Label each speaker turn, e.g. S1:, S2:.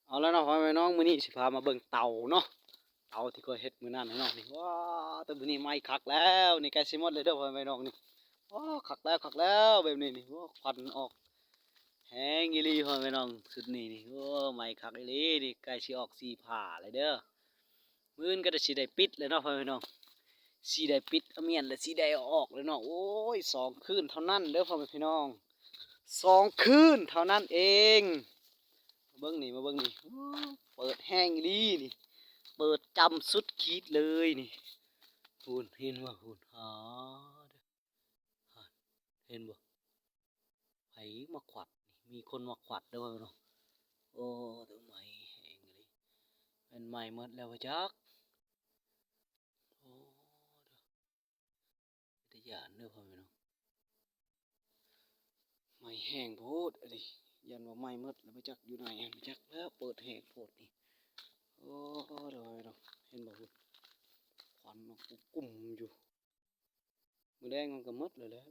S1: เอาแล้วเนาะพ่อแม่น้องมื้อนี้สิพามาเบิ่งเต่าเนาะเต่าที่ก็เฮ็ดมื้อนั้นเนาะนี่ว้าแต่มื้อนี้ไหม้คักแล้วนี่ใกล้สิหมดเลยเด้อพ่อแม่น้องนี่ว้าคักแล้วแบบนี้นี่ว้าควันออกแห้งอีหลีพ่อแม่น้องสุดนี้นี่โอ้ไหม้คักอีหลีนี่ใกล้สิออกสีผ่าเลยเด้อมื้ออื่นก็จะสิได้ปิดเลยเนาะพ่อแม่น้องสิได้ปิดเอาเมียนและสิได้เอาออกเลยเนาะโอ้ย2 คืนเท่านั้นเด้อพ่อแม่พี่น้อง2 คืนเท่านั้นเองมาเบิ่งนี่เปิดแห้งอีหลีนี่เปิดจำสุดขีดเลยนี่พูนเห็นบ่พูนเด้อเห็นบ่ไผมาขวัดนี่มีคนมาขวัดเด้อเนาะโอ้ตัวใหม่แห้งเลยเป็นใหม่หมดแล้ววะจักโอ้เด้อตะยานเด้อพ่อแม่เนาะใหม่แห้งโพดอะดิยันว่าใหม่หมดแล้วบ่จักอยู่ไหนบ่จักแล้วเปิดแห้งโพดนี่โอ้เด้อเนาะเห็นบ่พูนควันมันกุ้มอยู่มื้อแดงมันก็หมดแล้วแหละ